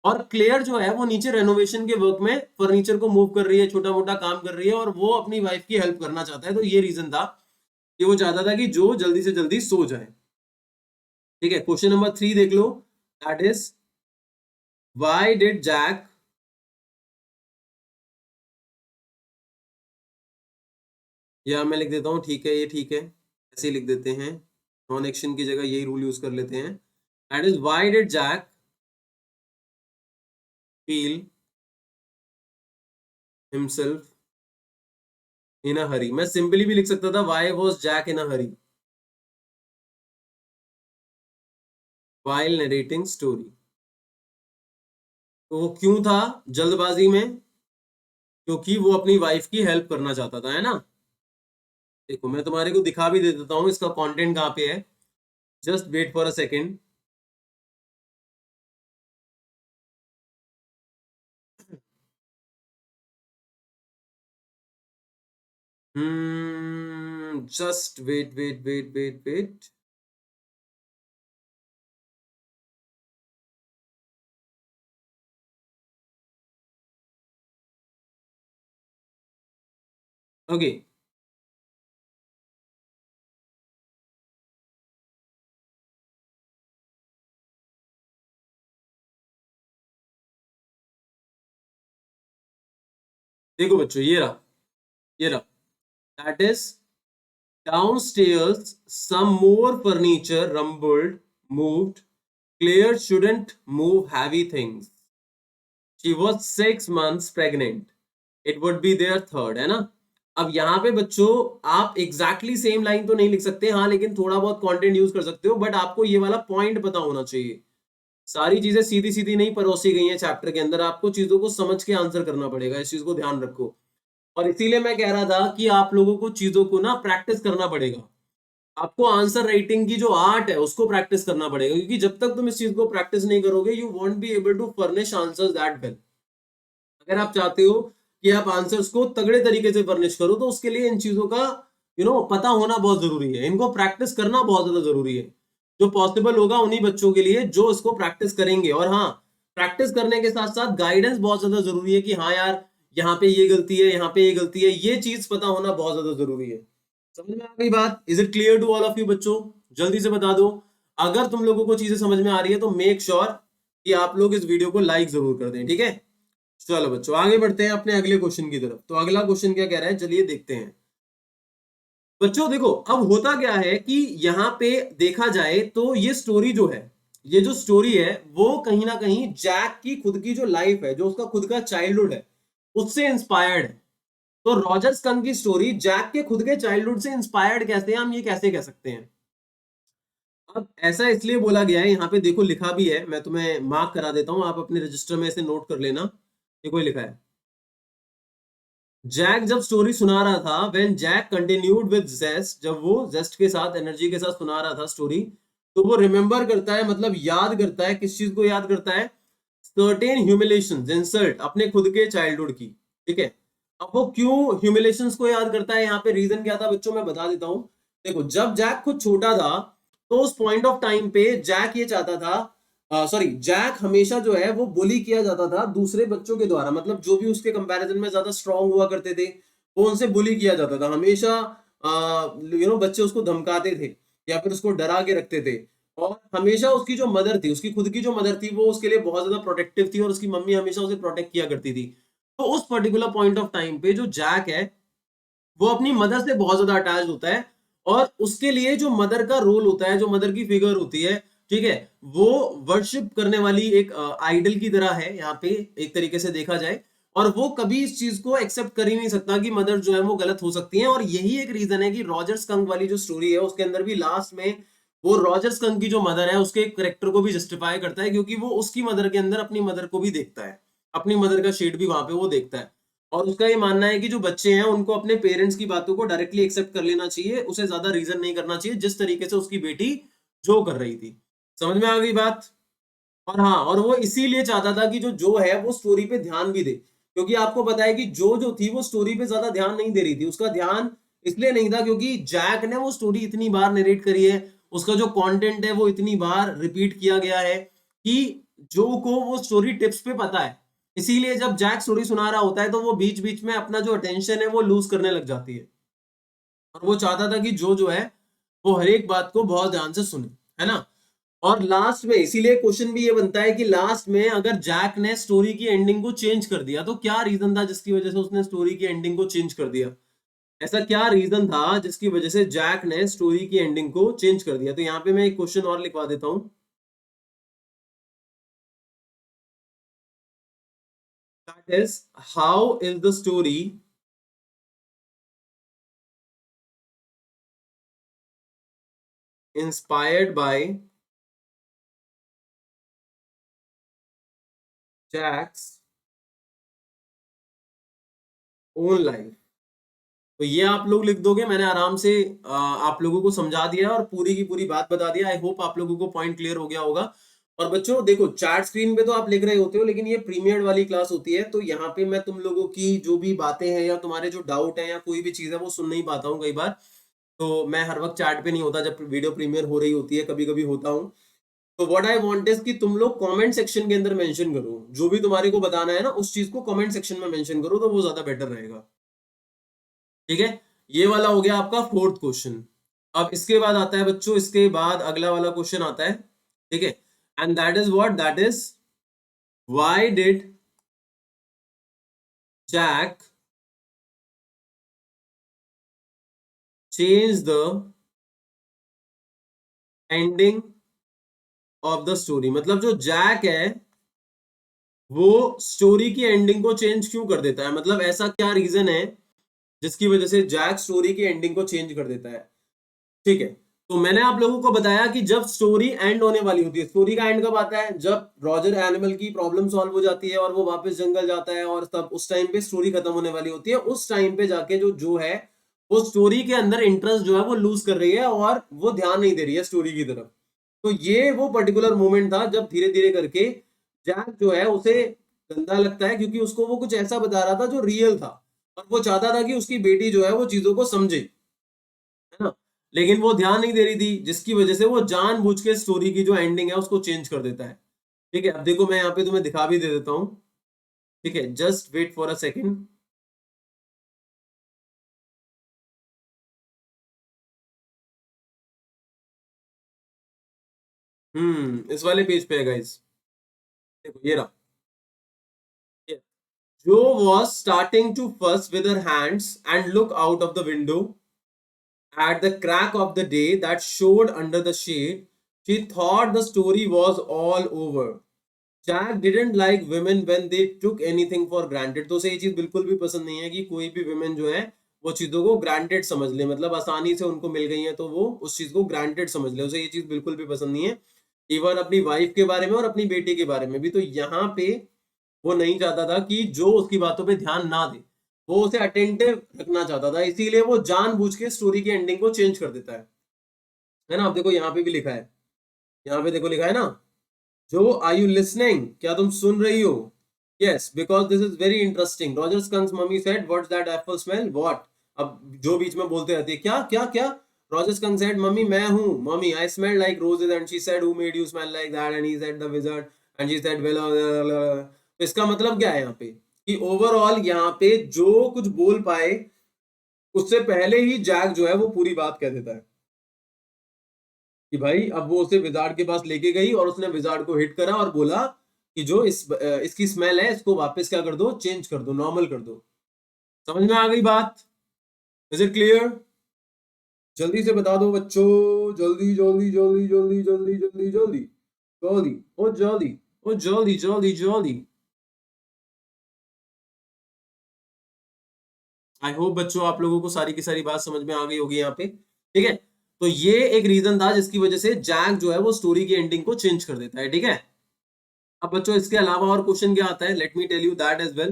और क्लेयर जो है वो नीचे रेनोवेशन के वर्क में फर्नीचर को मूव कर रही है, छोटा मोटा काम कर रही है, और वो अपनी वाइफ की हेल्प करना चाहता है। तो ये रीजन था कि वो चाहता था कि जो जल्दी से जल्दी सो जाए। ठीक है, क्वेश्चन नंबर 3 देख लो। That is why did Jack, या मैं लिख देता हूँ, ठीक है, ये ठीक है, ऐसे ही लिख देते हैं, नॉन एक्शन की जगह यही रूल यूज कर लेते हैं। That is why did Jack feel himself in a hurry. मैं सिंपली भी लिख सकता था why was Jack in a hurry while narrating story. तो वो क्यों था जल्दबाजी में? क्योंकि वो अपनी वाइफ की हेल्प करना चाहता था, है ना। देखो मैं तुम्हारे को दिखा भी दे देता हूँ इसका कंटेंट कहाँ पे है। Just wait for a second. Just wait wait wait wait wait. Okay, देखो बच्चों, ये रहा that is downstairs some more furniture rumbled, moved. Claire shouldn't move heavy things. She was 6 months pregnant. It would be their third, है ना। अब यहाँ पे बच्चों आप एग्जैक्टली सेम लाइन तो नहीं लिख सकते, हाँ, लेकिन थोड़ा बहुत कंटेंट यूज कर सकते हो, बट आपको ये वाला पॉइंट पता होना चाहिए। सारी चीजें सीधी सीधी नहीं परोसी गई हैं चैप्टर के अंदर, आपको चीजों को समझ के आंसर करना पड़ेगा, इस चीज को ध्यान रखो। और इसीलिए मैं कह रहा था कि आप लोगों को चीजों को ना प्रैक्टिस करना पड़ेगा। आपको आंसर राइटिंग की जो आर्ट है उसको प्रैक्टिस करना पड़ेगा, क्योंकि जब तक तुम इस चीज को प्रैक्टिस नहीं करोगे you won't be able to furnish answers that well. अगर आप चाहते हो कि आप आंसर्स को तगड़े तरीके से फर्निश करो तो उसके लिए इन चीजों का पता होना बहुत जरूरी है, इनको प्रैक्टिस करना बहुत ज्यादा जरूरी है। जो पॉसिबल होगा उन्हीं बच्चों के लिए जो इसको प्रैक्टिस करेंगे। और हाँ, प्रैक्टिस करने के साथ साथ गाइडेंस बहुत ज्यादा जरूरी है कि हाँ यार, यहाँ पे ये गलती है, यहाँ पे ये गलती है, ये चीज पता होना बहुत ज्यादा जरूरी है। समझ में आ गई बात? Is it clear to all of you बच्चों? जल्दी से बता दो। अगर तुम लोगों को चीजें समझ में आ रही है तो मेक श्योर कि आप लोग इस वीडियो को लाइक जरूर कर दें, ठीक है। चलो बच्चों, आगे बढ़ते हैं अपने अगले क्वेश्चन की तरफ। तो अगला क्वेश्चन क्या कह रहा है, चलिए देखते हैं। बच्चों देखो, अब होता क्या है कि यहाँ पे देखा जाए तो ये स्टोरी जो है, ये जो स्टोरी है वो कहीं ना कहीं जैक की खुद की जो लाइफ है, जो उसका खुद का चाइल्डहुड है, उससे इंस्पायर्ड है। तो रॉजर स्कंक की स्टोरी जैक के खुद के चाइल्डहुड से इंस्पायर्ड कैसे है, हम ये कैसे कह सकते हैं? अब ऐसा इसलिए बोला गया है, यहाँ पे देखो लिखा भी है, मैं तुम्हें मार्क करा देता हूं, आप अपने रजिस्टर में इसे नोट कर लेना। देखो ये लिखा है, जैक जब स्टोरी सुना रहा था, व्हेन जैक कंटिन्यूड विद जेस्ट, जब वो जेस्ट के साथ, एनर्जी के साथ सुना रहा था स्टोरी, तो वो रिमेंबर करता है, मतलब याद करता है, किस चीज को याद करता है? सर्टेन ह्यूमिलेशंस, इंसल्ट, अपने खुद के चाइल्डहुड की। ठीक है, अब वो क्यों ह्यूमिलेशंस को याद करता है, यहाँ पे रीजन क्या था बच्चों, मैं बता देता हूँ। देखो, जब जैक खुद छोटा था तो उस पॉइंट ऑफ टाइम पे जैक ये चाहता था, सॉरी, जैक हमेशा जो है वो बुली किया जाता था दूसरे बच्चों के द्वारा, मतलब जो भी उसके कंपैरिजन में ज्यादा स्ट्रांग हुआ करते थे वो उनसे बुली किया जाता था हमेशा। बच्चे उसको धमकाते थे या फिर उसको डरा के रखते थे। और हमेशा उसकी जो मदर थी, उसकी खुद की जो मदर थी, वो उसके लिए बहुत ज्यादा प्रोटेक्टिव थी और उसकी मम्मी हमेशा उसे प्रोटेक्ट किया करती थी। तो उस पर्टिकुलर पॉइंट ऑफ टाइम पे जो जैक है वो अपनी मदर से बहुत ज्यादा अटैच होता है, और उसके लिए जो मदर का रोल होता है, जो मदर की फिगर होती है, ठीक है, वो वर्शिप करने वाली एक आइडल की तरह है यहाँ पे, एक तरीके से देखा जाए। और वो कभी इस चीज को एक्सेप्ट कर ही नहीं सकता कि मदर जो है वो गलत हो सकती है। और यही एक रीजन है कि रॉजर स्कंक वाली जो स्टोरी है उसके अंदर भी लास्ट में वो रॉजर स्कंक की जो मदर है उसके करेक्टर को भी जस्टिफाई करता है, क्योंकि वो उसकी मदर के अंदर अपनी मदर को भी देखता है, अपनी मदर का शेड भी वहां पे वो देखता है। और उसका ये मानना है कि जो बच्चे हैं उनको अपने पेरेंट्स की बातों को डायरेक्टली एक्सेप्ट कर लेना चाहिए, उसे ज्यादा रीजन नहीं करना चाहिए, जिस तरीके से उसकी बेटी जो कर रही थी। समझ में आ गई बात? और हाँ, और वो इसीलिए चाहता था कि जो है वो स्टोरी पे ध्यान भी दे, क्योंकि आपको पता है कि जो थी वो स्टोरी पे ज्यादा ध्यान नहीं दे रही थी, उसका ध्यान इसलिए नहीं था क्योंकि जैक ने वो स्टोरी इतनी बार नरेट करी है, उसका जो कंटेंट है वो इतनी बार रिपीट किया गया है कि जो को वो स्टोरी टिप्स पे पता है। इसीलिए जब जैक स्टोरी सुना रहा होता है तो वो बीच बीच में अपना जो अटेंशन है वो लूज करने लग जाती है, और वो चाहता था कि जो है वो हर एक बात को बहुत ध्यान से सुने, है ना। और लास्ट में इसीलिए क्वेश्चन भी ये बनता है कि लास्ट में अगर जैक ने स्टोरी की एंडिंग को चेंज कर दिया तो क्या रीजन था जिसकी वजह से उसने स्टोरी की एंडिंग को चेंज कर दिया। ऐसा क्या रीजन था जिसकी वजह से जैक ने स्टोरी की एंडिंग को चेंज कर दिया। तो यहाँ पे मैं एक क्वेश्चन और लिखवा देता हूं, that is how is the story inspired by Jack's own life. तो ये आप लोग लिख दोगे, मैंने आराम से आप लोगों को समझा दिया और पूरी की पूरी बात बता दिया। आई होप आप लोगों को पॉइंट क्लियर हो गया होगा। और बच्चों देखो, चैट स्क्रीन पे तो आप लिख रहे होते हो, लेकिन ये प्रीमियर्ड वाली क्लास होती है, तो यहाँ पे मैं तुम लोगों की जो भी बातें हैं या तुम्हारे जो डाउट है या कोई भी चीज है वो सुन नहीं पाता हूँ कई बार। तो मैं हर वक्त चैट पे नहीं होता जब वीडियो प्रीमियर हो रही होती है, कभी कभी होता हूँ। तो व्हाट आई वांट इज कि तुम लोग कमेंट सेक्शन के अंदर मेंशन करो, जो भी तुम्हारे को बताना है ना उस चीज को कमेंट सेक्शन में मेंशन करो, तो वो ज्यादा बेटर रहेगा। ठीक है, ये वाला हो गया आपका फोर्थ क्वेश्चन। अब इसके बाद आता है बच्चों, इसके बाद अगला वाला क्वेश्चन आता है। ठीक है, and that is what, that is why did Jack change the ending of the story. मतलब जो जैक है वो स्टोरी की एंडिंग को चेंज क्यों कर देता है, मतलब ऐसा क्या रीजन है जिसकी वजह से जैक स्टोरी की एंडिंग को चेंज कर देता है। ठीक है, तो मैंने आप लोगों को बताया कि जब स्टोरी एंड होने वाली होती है, स्टोरी का एंड कब आता है, जब रॉजर एनिमल की प्रॉब्लम सॉल्व हो जाती है और वो वापस जंगल जाता है, और तब उस टाइम पे स्टोरी खत्म होने वाली होती है। उस टाइम पे जाके जो है वो स्टोरी के अंदर इंटरेस्ट जो है वो लूज कर रही है और वो ध्यान नहीं दे रही है स्टोरी की तरफ। तो ये वो पर्टिकुलर मोमेंट था जब धीरे धीरे करके जैक जो है उसे गंदा लगता है, क्योंकि उसको वो कुछ ऐसा बता रहा था जो रियल था, और वो चाहता था कि उसकी बेटी जो है वो चीजों को समझे, है ना। लेकिन वो ध्यान नहीं दे रही थी, जिसकी वजह से वो जानबूझ के स्टोरी की जो एंडिंग है उसको चेंज कर देता है। ठीक है, अब देखो मैं यहाँ पे तुम्हें दिखा भी दे देता हूँ। ठीक है, just wait for a second. इस वाले पेज पे है गाइस, देखो ये रहा। जो was starting to fuss with her hands and look out of the window at the crack of the day that showed under the shade. She thought the story was all over. Jack didn't like women when they took anything for granted. तो उसे ये चीज बिल्कुल भी पसंद नहीं है कि कोई भी women जो है वो चीजों को ग्रांटेड समझ ले, मतलब आसानी से उनको मिल गई है तो वो उस चीज को ग्रांटेड समझ ले। उसे ये चीज बिल्कुल भी पसंद नहीं है, इवन अपनी वाइफ के बारे में और अपनी बेटी के बारे में भी। तो यहाँ पे वो नहीं चाहता था कि जो उसकी बातों पे ध्यान ना दे, वो उसे अटेंटिव रखना चाहता था, इसीलिए वो जानबूझ के स्टोरी की एंडिंग को चेंज कर देता है ना। आप देखो यहाँ पे भी लिखा है, यहाँ पे देखो लिखा है ना, जो आर यू लिसनिंग, क्या तुम सुन रही हो? Yes, because this is very interesting. Roger Skunk's mummy said what's that apple smell, what. अब जो बीच में बोलते रहती है क्या क्या क्या, रॉजर स्कंक सेड मम्मी मैं हूँ, mummy I smell like roses, and she said who made you smell like that, and he said the wizard, and she said well. तो इसका मतलब क्या है यहाँ पे कि ओवरऑल यहाँ पे जो कुछ बोल पाए उससे पहले ही जैक जो है वो पूरी बात कह देता है कि भाई अब वो उसे विजार्ड के पास लेके गई और उसने विजार्ड को हिट करा और बोला कि जो इसकी स्मेल है इसको वापस क्या कर दो, चेंज कर दो, नॉर्मल कर दो। समझ में आ गई बात? Is it clear? जल्दी से बता दो बच्चों, जल्दी जल्दी जल्दी जल्दी जल्दी जल्दी जल्दी जल्दी ओ जल्दी ओ जल्दी जल्दी जल्दी। आई होप बच्चों आप लोगों को सारी की सारी बात समझ में आ गई होगी यहाँ पे। ठीक है, तो ये एक रीजन था जिसकी वजह से जैक जो है वो स्टोरी की एंडिंग को चेंज कर देता है। ठीक है, अब बच्चों इसके अलावा और क्वेश्चन क्या आता है, let me tell you that as well.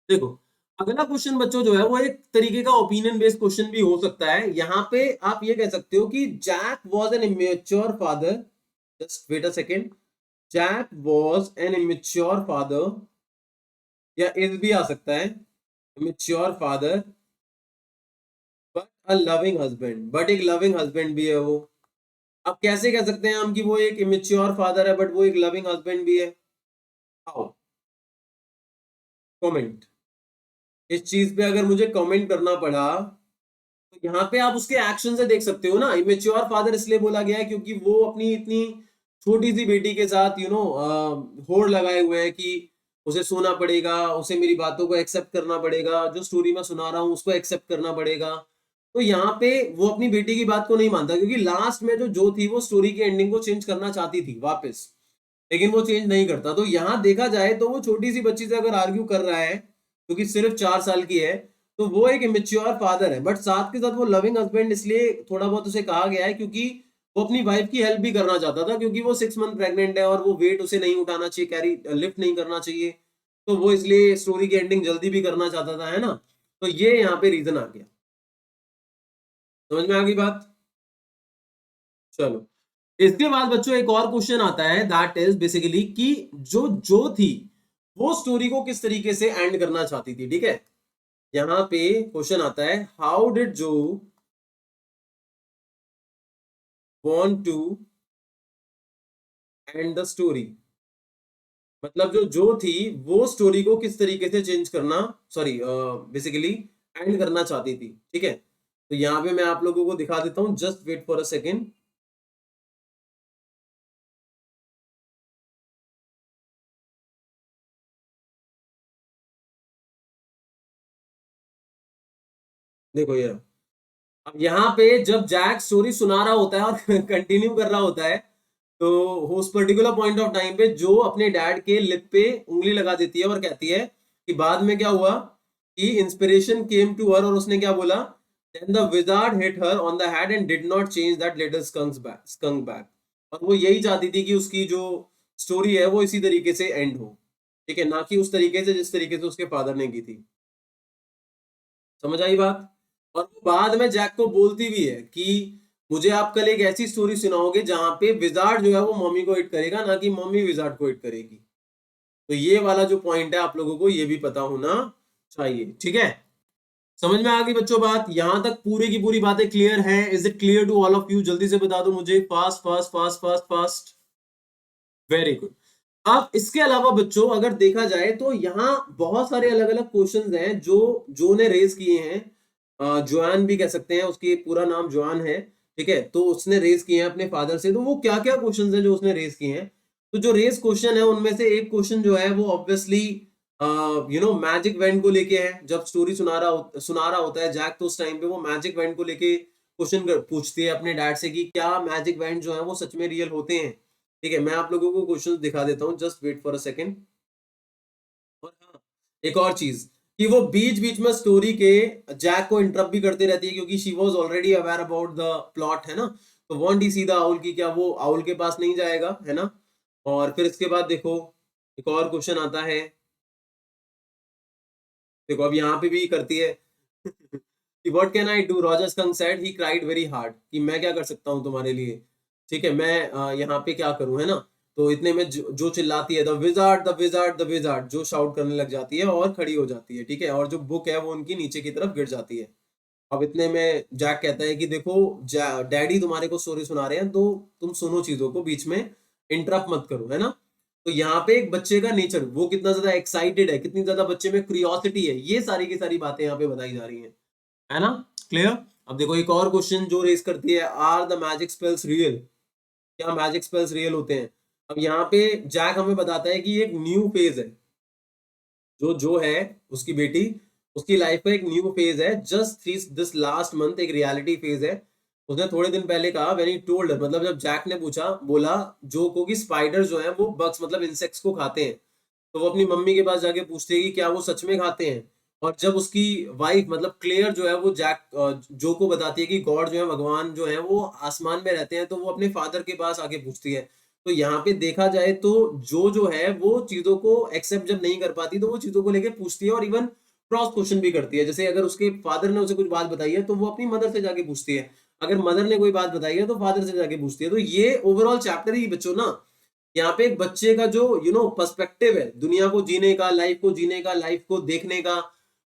देखो, अगला क्वेश्चन बच्चों जो है वो एक तरीके का ओपिनियन बेस्ड क्वेश्चन भी हो सकता है। यहाँ पे आप ये कह सकते हो कि Jack was an immature father, just wait a second, Jack was an immature father, या इज भी आ सकता है, immature father, but a loving husband, but एक लविंग हस्बैंड भी है वो। अब कैसे कह सकते हैं हम कि वो एक इमेच्योर फादर है बट वो एक लविंग हस्बैंड भी है? हाउ? कमेंट। इस चीज पे अगर मुझे कमेंट करना पड़ा तो यहाँ पे आप उसके एक्शन से देख सकते हो ना। इमेच्योर फादर इसलिए बोला गया है क्योंकि वो अपनी इतनी छोटी सी बेटी के साथ होड़ लगाए हुए हैं कि उसे सोना पड़ेगा, उसे मेरी बातों को एक्सेप्ट करना पड़ेगा, जो स्टोरी मैं सुना रहा हूँ उसको एक्सेप्ट करना पड़ेगा। तो यहाँ पे वो अपनी बेटी की बात को नहीं मानता क्योंकि लास्ट में जो थी वो स्टोरी की एंडिंग को चेंज करना चाहती थी वापस, लेकिन वो चेंज नहीं करता। तो यहाँ देखा जाए तो वो छोटी सी बच्ची से अगर आर्ग्यू कर रहा है क्योंकि सिर्फ 4 साल की है, तो वो एक इमेच्योर फादर है। बट साथ के साथ वो लविंग हस्बैंड इसलिए थोड़ा बहुत उसे कहा गया है क्योंकि वो अपनी वाइफ की हेल्प भी करना चाहता था, क्योंकि वो 6 मंथ प्रेग्नेंट है और वो वेट उसे नहीं उठाना चाहिए, कैरी लिफ्ट नहीं करना चाहिए। तो वो इसलिए स्टोरी की एंडिंग जल्दी भी करना चाहता था, है ना। तो ये यहाँ पे रीजन आ गया। समझ में आ गई बात? चलो, इसके बाद बच्चों एक और क्वेश्चन आता है, दैट इज बेसिकली कि जो थी वो स्टोरी को किस तरीके से एंड करना चाहती थी। ठीक है, यहाँ पे क्वेश्चन आता है, how did Jo want to end the story. मतलब जो थी वो स्टोरी को किस तरीके से चेंज करना, सॉरी बेसिकली एंड करना चाहती थी। ठीक है, तो यहाँ पे मैं आप लोगों को दिखा देता हूँ, just wait for a second. देखो ये, अब यहाँ पे जब जैक स्टोरी सुना रहा होता है और कंटिन्यू कर रहा होता है, तो उस पर्टिकुलर पॉइंट ऑफ टाइम पे जो अपने डैड के लिप पे उंगली लगा देती है और कहती है कि बाद में क्या हुआ कि इंस्पिरेशन केम टू हर, और उसने क्या बोला, then the wizard hit her on the head and did not change that little skunk back. और वो यही चाहती थी कि उसकी जो स्टोरी है वो इसी तरीके से एंड हो। ठीक है, ना कि उस तरीके से जिस तरीके से उसके फादर ने की थी। समझ आई बात? और वो बाद में जैक को बोलती भी है कि मुझे आप कल एक ऐसी स्टोरी सुनाओगे जहां पे विजार्ड जो है वो मम्मी को हिट करेगा, ना कि मम्मी विजार्ड को हिट करेगी। तो ये वाला जो पॉइंट है आप लोगों को ये भी पता होना चाहिए। ठीक है, समझ में आ गई बच्चों बात? यहां तक पूरी की पूरी बातें क्लियर है? Is it clear to all of you? जल्दी से बता दो मुझे, fast fast fast fast fast. Very good. अब इसके अलावा बच्चों अगर देखा जाए तो यहाँ बहुत सारे अलग अलग क्वेश्चंस हैं जो जो ने रेज किए हैं। जोआन भी कह सकते हैं, उसकी पूरा नाम जोआन है। ठीक है, तो उसने रेज किए हैं अपने फादर से। तो वो क्या क्या क्वेश्चंस हैं जो उसने रेज किए हैं? तो जो रेज क्वेश्चन है उनमें से एक क्वेश्चन जो है वो ऑब्वियसली मैजिक वैंड को लेके है। जब स्टोरी सुना रहा होता है जैक, तो उस टाइम पे वो मैजिक वैंड को लेके क्वेश्चन पूछती है अपने डैड से कि क्या मैजिक वैंड जो है वो सच में रियल होते हैं। ठीक है, मैं आप लोगों को क्वेश्चंस दिखा देता हूँ, just wait for a second. और हाँ, एक और चीज कि वो बीच बीच में स्टोरी के जैक को इंटरप्ट भी करती रहती है क्योंकि she was already aware about the plot, है ना। तो want he see the owl की क्या वो आउल के पास नहीं जाएगा, है ना। और फिर इसके बाद देखो एक और क्वेश्चन आता है। देखो अब यहाँ पे भी करती है कि what can I do, Roger skunk said, he cried very hard, कि मैं क्या कर सकता हूँ तुम्हारे लिए। ठीक है, मैं यहाँ पे क्या करूँ, है ना। तो इतने में जो चिल्लाती है, the wizard the wizard the wizard, जो शाउट करने लग जाती है और खड़ी हो जाती है। ठीक है, और जो बुक है वो उनकी नीचे की तरफ गिर जाती है। अब इतने में जैक कहता है कि देखो डैडी तुम्हारे को स्टोरी सुना रहे हैं, तो तुम सुनो, चीजों को बीच में इंटरप्ट मत करो, है ना। तो यहाँ पे एक बच्चे का नेचर, वो कितना ज्यादा एक्साइटेड है, कितनी ज्यादा बच्चे में क्यूरियोसिटी है, ये सारी की सारी बातें यहाँ पे बताई जा रही है ना। क्लियर? अब देखो एक और क्वेश्चन जो रेस करती है, are the magic spells real, क्या मैजिक स्पेल्स रियल होते हैं? अब यहाँ पे जैक हमें बताता है कि एक न्यू फेज है, जो है उसकी बेटी, उसकी लाइफ का एक न्यू फेज है। जस्ट दिस लास्ट मंथ एक रियलिटी फेज है। उसने थोड़े दिन पहले कहा, व्हेन ही टोल्ड, मतलब जब जैक ने पूछा, बोला जो को कि स्पाइडर जो है वो बग्स मतलब इंसेक्ट्स को खाते हैं, तो वो अपनी मम्मी के पास जाके पूछती है कि क्या वो सच में खाते हैं। और जब उसकी वाइफ मतलब क्लेयर जो है वो जो को बताती है कि गॉड जो है, भगवान जो है वो आसमान में रहते हैं, तो वो अपने फादर के पास आके पूछती है। तो यहाँ पे देखा जाए तो जो है वो चीजों को एक्सेप्ट जब नहीं कर पाती तो वो चीजों को लेके पूछती है और इवन क्रॉस क्वेश्चन भी करती है। जैसे अगर उसके फादर ने उसे कुछ बात बताई है तो वो अपनी मदर से जाके पूछती है, अगर मदर ने कोई बात बताई है तो फादर से जाके पूछती है। तो ये ओवरऑल चैप्टर ही बच्चों ना, यहाँ पे एक बच्चे का जो पर्सपेक्टिव है दुनिया को जीने का, लाइफ को जीने का, लाइफ को देखने का,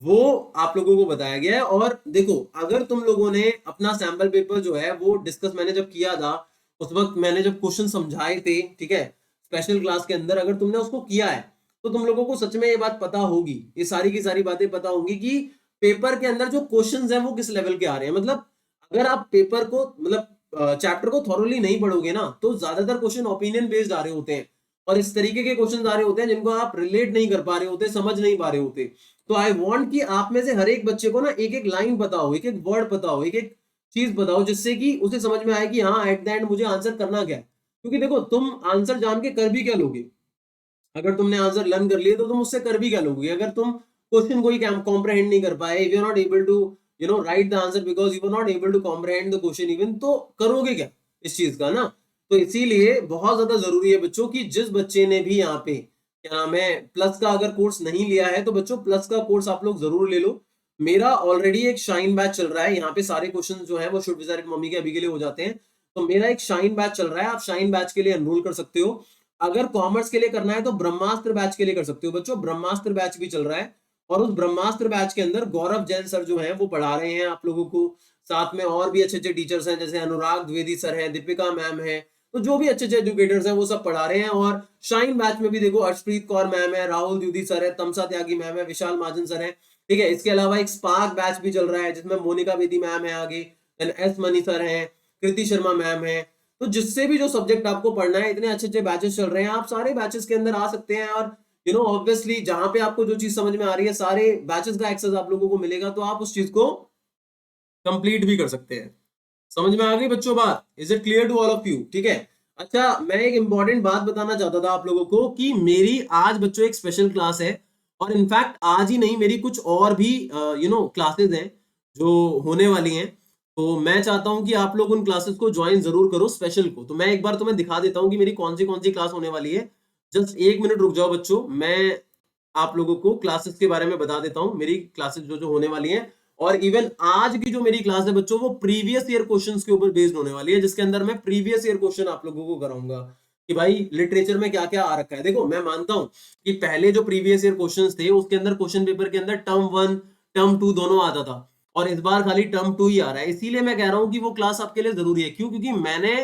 वो आप लोगों को बताया गया है। और देखो, अगर तुम लोगों ने अपना सैंपल पेपर जो है वो डिस्कस मैंने जब किया था, उस वक्त मैंने जब क्वेश्चन समझाए थे, ठीक है, स्पेशल क्लास के अंदर, अगर तुमने उसको किया है तो तुम लोगों को सच में ये बात पता होगी, ये सारी की सारी बातें पता होंगी कि पेपर के अंदर जो क्वेश्चंस हैं वो किस लेवल के आ रहे हैं। मतलब अगर आप पेपर को, मतलब चैप्टर को थॉरोली नहीं पढ़ोगे ना, तो ज्यादातर क्वेश्चन ओपिनियन बेस्ड आ रहे होते हैं, और इस तरीके के क्वेश्चन आ रहे होते हैं जिनको आप रिलेट नहीं कर पा रहे होते, समझ नहीं पा रहे होते। तो आई वांट कि आप में से हर एक बच्चे को ना एक एक लाइन पता हो, एक एक वर्ड पता हो, एक एक चीज बताओ, जिससे कि उसे समझ में आए कि हाँ एट द एंड मुझे आंसर करना क्या है। क्योंकि देखो, तुम आंसर जान के कर भी क्या लोगे? अगर तुमने आंसर लर्न कर लिए तो तुम उससे कर भी क्या लोगे? अगर तुम क्वेश्चन को ही कॉम्प्रहेंड नहीं कर पाए, if you are not able to write the answer because you are not able to comprehend the question even, तो करोगे क्या इस चीज का ना? तो इसीलिए बहुत ज्यादा जरूरी है बच्चों की, जिस बच्चे ने भी यहाँ पे क्या नाम है प्लस का अगर कोर्स नहीं लिया है, तो बच्चों प्लस का कोर्स आप लोग जरूर ले लो। मेरा ऑलरेडी एक शाइन बैच चल रहा है, यहाँ पे सारे क्वेश्चन जो है वो शुड विज़िट मम्मी के अभी के लिए हो जाते हैं। तो मेरा एक शाइन बैच चल रहा है, आप शाइन बैच के लिए एनरोल कर सकते हो। अगर कॉमर्स के लिए करना है तो ब्रह्मास्त्र बैच के लिए कर सकते हो बच्चों, ब्रह्मास्त्र बैच भी चल रहा है। और उस ब्रह्मास्त्र बैच के अंदर गौरव जैन सर जो हैं वो पढ़ा रहे हैं आप लोगों को, साथ में और भी अच्छे अच्छे टीचर्स हैं, जैसे अनुराग द्विवेदी सर हैं, दीपिका मैम है, तो जो भी अच्छे अच्छे एजुकेटर्स हैं वो सब पढ़ा रहे हैं। और शाइन बैच में भी देखो अर्शप्रीत कौर मैम है, राहुल द्विवेदी सर है, तमसा त्यागी मैम है, विशाल महाजन सर है, ठीक है। इसके अलावा एक स्पार्क बैच भी चल रहा है जिसमें मोनिका बेदी मैम है आगे, एस मनी सर है, कृति शर्मा मैम है। तो जिससे भी जो सब्जेक्ट आपको पढ़ना है, इतने अच्छे अच्छे बैचेस चल रहे हैं, आप सारे बैचेस के अंदर आ सकते हैं। और ऑब्वियसली जहां पे आपको जो चीज समझ में आ रही है, सारे बैचेस का एक्सेस आप लोगों को मिलेगा, तो आप उस चीज को कंप्लीट भी कर सकते हैं। समझ में आ गई बच्चों बात? Is it clear to all of you? ठीक है। अच्छा, मैं एक इंपॉर्टेंट बात बताना चाहता था आप लोगों को कि मेरी आज बच्चों एक स्पेशल क्लास है, और इनफैक्ट आज ही नहीं, मेरी कुछ और भी क्लासेस हैं जो होने वाली हैं। तो मैं चाहता हूं कि आप लोग उन क्लासेस को ज्वाइन जरूर करो, स्पेशल को। तो मैं एक बार तुम्हें दिखा देता हूं कि मेरी कौन सी क्लास होने वाली है। जस्ट एक मिनट रुक जाओ बच्चों, मैं आप लोगों को क्लासेस के बारे में बता देता हूं, मेरी क्लासेस जो जो होने वाली हैं। और इवन आज की जो मेरी क्लास है बच्चों, वो प्रीवियस ईयर क्वेश्चंस के ऊपर बेस्ड होने वाली है, जिसके अंदर मैं प्रीवियस ईयर क्वेश्चन आप लोगों को कराऊंगा कि भाई लिटरेचर में क्या क्या आ रखा है। देखो, मैं मानता हूं कि पहले जो प्रीवियस ईयर क्वेश्चंस थे उसके अंदर क्वेश्चन पेपर के अंदर टर्म 1 टर्म 2 दोनों आता था, और इस बार खाली टर्म 2 ही आ रहा है। इसीलिए मैं कह रहा हूं कि वो क्लास आपके लिए जरूरी है। क्यों? क्योंकि मैंने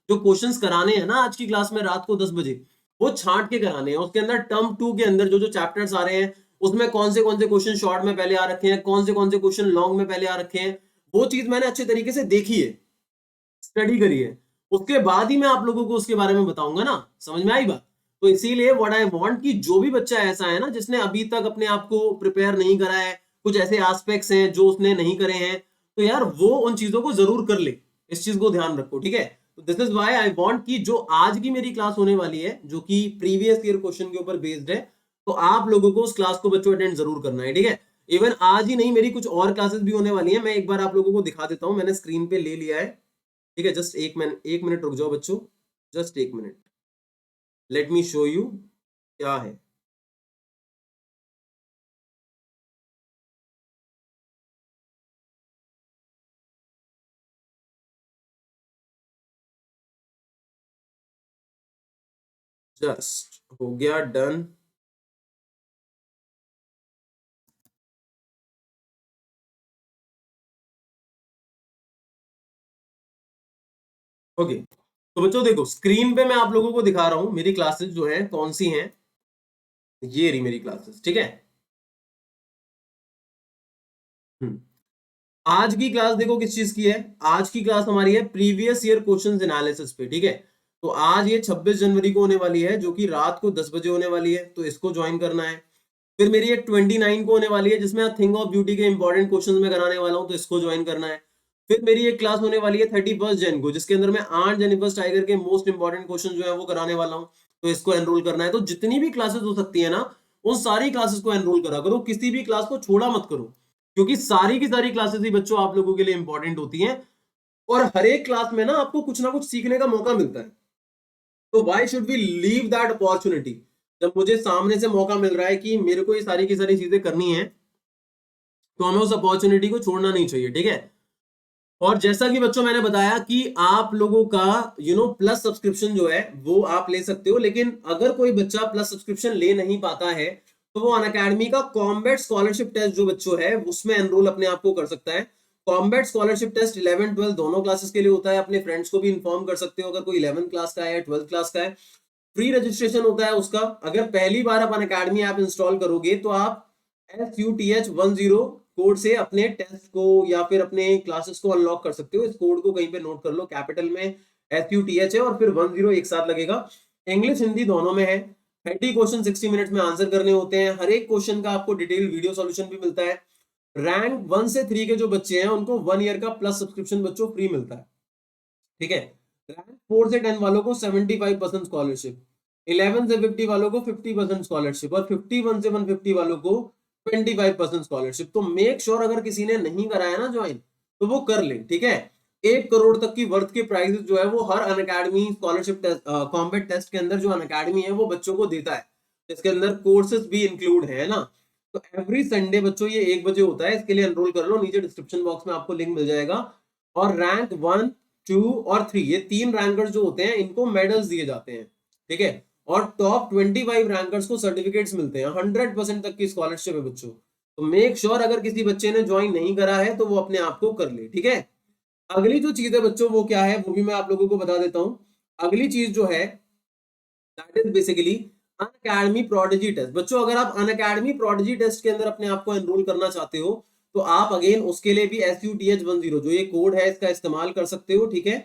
जो क्वेश्चंस कराने हैं ना आज की क्लास में रात को 10 बजे, वो छांट के कराने हैं। उसके अंदर टर्म 2 के अंदर जो जो चैप्टर्स आ रहे हैं, उसमें कौन से क्वेश्चन शॉर्ट में पहले आ रखे हैं, कौन से क्वेश्चन लॉन्ग में पहले आ रखे हैं, वो चीज मैंने अच्छे तरीके से देखी है, स्टडी करी है। उसके बाद ही मैं आप लोगों को उसके बारे में बताऊंगा ना। समझ में आई बात? तो इसीलिए व्हाट आई वांट कि जो भी बच्चा ऐसा है ना जिसने अभी तक अपने आप को प्रिपेयर नहीं करा है, कुछ ऐसे एस्पेक्ट्स हैं जो उसने नहीं करे हैं, तो यार वो उन चीजों को जरूर कर ले। इस चीज को ध्यान रखो, ठीक है। तो this is why I want कि जो आज की मेरी क्लास होने वाली है, जो कि प्रीवियस ईयर क्वेश्चन के ऊपर बेस्ड है, तो आप लोगों को उस क्लास को बच्चों अटेंड जरूर करना है, ठीक है। इवन आज ही नहीं, मेरी कुछ और क्लासेस भी होने वाली है। मैं एक बार आप लोगों को दिखा देता हूं, मैंने स्क्रीन पे ले लिया है, ठीक है। जस्ट एक मिनट रुक जाओ बच्चों, जस्ट एक minute, let me show you क्या है। जस्ट हो गया डन। ओके, तो बच्चों देखो, स्क्रीन पे मैं आप लोगों को दिखा रहा हूं मेरी क्लासेस जो है कौन सी हैं। ये रही मेरी क्लासेस, ठीक है। हम्म। आज की क्लास देखो किस चीज की है। आज की क्लास हमारी है प्रीवियस ईयर क्वेश्चंस एनालिसिस पे, ठीक है। तो आज ये 26 जनवरी को होने वाली है, जो कि रात को 10 बजे होने वाली है, तो इसको ज्वाइन करना है। फिर मेरी एक 29 को होने वाली है, जिसमें थिंग ऑफ ब्यूटी के इंपॉर्टेंट क्वेश्चंस में कराने वाला हूं, तो इसको ज्वाइन करना है। फिर मेरी एक क्लास होने वाली है 31 जन को, जिसके अंदर मैं आर्ट जेनिफर टाइगर के मोस्ट इंपॉर्टेंट क्वेश्चन जो है वो कराने वाला हूं, तो इसको एनरोल करना है। तो जितनी भी क्लासेस हो सकती है ना, उन सारी क्लासेस को एनरोल करा करो, किसी भी क्लास को छोड़ा मत करो, क्योंकि सारी की सारी क्लासेस ही बच्चों आप लोगों के लिए इंपॉर्टेंट होती हैं। और हर एक क्लास में ना आपको कुछ ना कुछ सीखने का मौका मिलता है। तो why should we leave that opportunity? जब मुझे सामने से मौका मिल रहा है कि मेरे को ये सारी की सारी चीजें करनी है, तो हमें उस अपॉर्चुनिटी को छोड़ना नहीं चाहिए, ठीक है। और जैसा कि बच्चों मैंने बताया कि आप लोगों का प्लस सब्सक्रिप्शन जो है वो आप ले सकते हो, लेकिन अगर कोई बच्चा प्लस सब्सक्रिप्शन ले नहीं पाता है, तो वो अनअकैडमी का कॉम्बैट स्कॉलरशिप टेस्ट जो बच्चों है उसमें एनरोल अपने आप को कर सकता है। कॉम्बैट स्कॉलरशिप टेस्ट 11 12 दोनों क्लासेस के लिए होता है। अपने फ्रेंड्स को भी इन्फॉर्म कर सकते हो अगर कोई 11th क्लास का है या 12th क्लास का है। फ्री रजिस्ट्रेशन होता है उसका। अगर पहली बार आप अनअकैडमी ऐप इंस्टॉल करोगे तो आप SUTH10 कोड से अपने टेस्ट को या फिर अपने क्लासेस को अनलॉक कर सकते हो। इस कोड को कहीं पे नोट कर लो, कैपिटल में SUTH है और फिर 10 एक साथ लगेगा। इंग्लिश हिंदी दोनों में है। 30 क्वेश्चन 60 मिनट्स में आंसर करने होते हैं। हर एक क्वेश्चन का आपको डिटेल वीडियो सॉल्यूशन भी मिलता है। रैंक 1 से 3 के जो बच्चे हैं उनको 1 ईयर का प्लस सब्सक्रिप्शन बच्चों फ्री मिलता है। ठीक है। रैंक 4 से 10 वालों को 75% स्कॉलरशिप, 11 से 50 वालों को 50% स्कॉलरशिप और 51 से 150 वालों को 25% स्कॉलरशिप। तो मेक श्योर अगर किसी ने नहीं कराया ना ज्वाइन तो वो कर ले। ठीक है। 1 करोड़ तक की वर्थ के प्राइजेस जो है वो हर Unacademy scholarship test combat test के अंदर जो अनअकैडमी है वो बच्चों को देता है। इसके अंदर कोर्सेज भी इंक्लूड है ना। तो एवरी संडे बच्चों ये 1 बजे होता है। इसके लिए एनरोल कर लो, नीचे डिस्क्रिप्शन बॉक्स में आपको लिंक मिल जाएगा। और रैंक 1 2 और 3 ये 3 रैंकर्स जो होते हैं इनको मेडल्स दिए जाते हैं। ठीक है। और टॉप 25 रैंकर्स को सर्टिफिकेट्स मिलते हैं। 100% तक की स्कॉलरशिप है बच्चों। तो मेक श्योर अगर किसी बच्चे ने ज्वाइन नहीं करा है तो वो अपने आप को कर ले। ठीक है। अगली जो चीज है बच्चों वो क्या है वो भी मैं आप लोगों को बता देता हूं। अगली चीज जो है that is basically Unacademy Prodigy test. बच्चों अगर आप अनअकैडमी प्रोडिजी टेस्ट के अंदर अपने आप को एनरोल करना चाहते हो तो आप अगेन उसके लिए भी SUTH10 जो ये कोड है इसका इस्तेमाल कर सकते हो। ठीक है।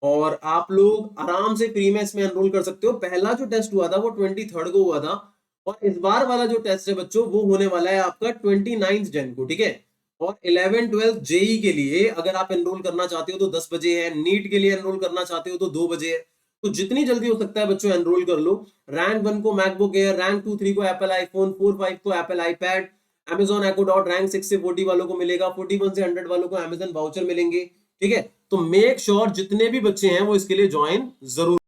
और आप लोग आराम से फ्री में इसमें एनरोल कर सकते हो। पहला जो टेस्ट हुआ था वो 23rd को हुआ था और इस बार वाला जो टेस्ट है बच्चों वो होने वाला है आपका 29 जन को। ठीक है। और 11 12 जेई के लिए अगर आप एनरोल करना चाहते हो तो 10 बजे है। नीट के लिए एनरोल करना चाहते हो तो 2 बजे है। तो जितनी जल्दी हो सकता है बच्चों एनरोल कर लो। रैंक 1 को मैकबुक एयर, रैंक 2 3 को एप्पल आईफोन, 4 5 को Apple iPad, Amazon Echo Dot, rank 6 से 40 वालों को मिलेगा, 41 से 100 वालों को Amazon वाउचर मिलेंगे। ठीक है। तो मेक श्योर जितने भी बच्चे हैं वो इसके लिए ज्वाइन जरूर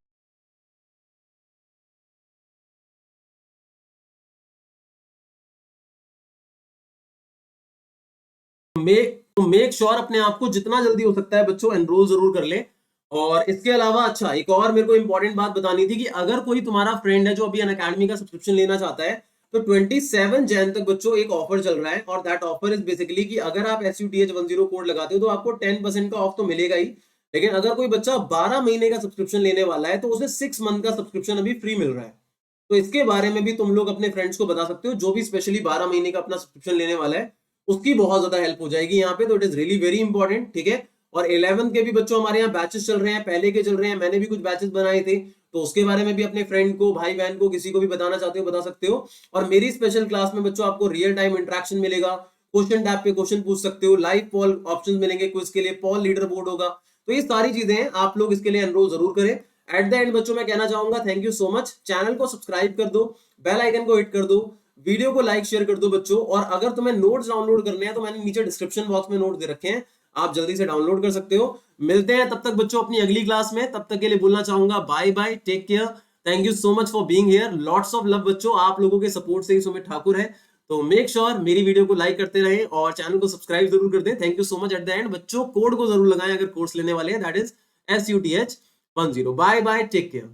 मेक श्योर अपने आप को जितना जल्दी हो सकता है बच्चों एनरोल जरूर कर ले। और इसके अलावा अच्छा एक और मेरे को इंपॉर्टेंट बात बतानी थी कि अगर कोई तुम्हारा फ्रेंड है जो अभी अनअकैडमी का सब्सक्रिप्शन लेना चाहता है तो 27 जैन तक बच्चों एक ऑफर चल रहा है। और दैट ऑफर इज बेसिकली कि अगर आप SUTH10 कोड लगाते हो तो आपको 10% का ऑफ तो मिलेगा ही। लेकिन अगर कोई बच्चा 12 महीने का सब्सक्रिप्शन लेने वाला है तो उसे 6 मंथ का सब्सक्रिप्शन अभी फ्री मिल रहा है। तो इसके बारे में भी तुम लोग अपने फ्रेंड्स को बता सकते हो जो भी स्पेशली 12 महीने का अपना सब्सक्रिप्शन लेने वाला है उसकी बहुत ज्यादा हेल्प हो जाएगी यहाँ पे। तो it is really very important. ठीक है। और 11th के भी बच्चों हमारे यहाँ बैचेस चल रहे हैं, पहले के चल रहे हैं। मैंने भी कुछ बैचेस बनाए थे तो उसके बारे में भी अपने फ्रेंड को, भाई बहन को, किसी को भी बताना चाहते हो बता सकते हो। और मेरी स्पेशल क्लास में बच्चों आपको रियल टाइम इंटरेक्शन मिलेगा। क्वेश्चन टैब पे क्वेश्चन पूछ सकते हो, लाइव पॉल ऑप्शंस मिलेंगे क्विज के लिए, पॉल लीडर बोर्ड होगा। तो ये सारी चीजें हैं, आप लोग इसके लिए एनरोल जरूर करें। एट द एंड बच्चों मैं कहना चाहूंगा thank you so much. Channel को सब्सक्राइब कर दो, बेल आइकन को हिट कर दो, वीडियो को लाइक शेयर कर दो बच्चों। और अगर तुम्हें नोट्स डाउनलोड करने हैं तो मैंने नीचे डिस्क्रिप्शन बॉक्स में नोट दे रखे हैं, आप जल्दी से डाउनलोड कर सकते हो। मिलते हैं तब तक बच्चों अपनी अगली क्लास में। तब तक के लिए बोलना चाहूंगा bye bye, take care, thank you so much for being here, lots of love बच्चों। आप लोगों के सपोर्ट से ही सुमित ठाकुर है। तो मेक श्योर मेरी वीडियो को लाइक करते रहें और चैनल को सब्सक्राइब जरूर कर दें। Thank you so much. At the end बच्चों कोड को जरूर लगाएं अगर कोर्स लेने वाले हैं, that is SUTH10। Bye bye, take care.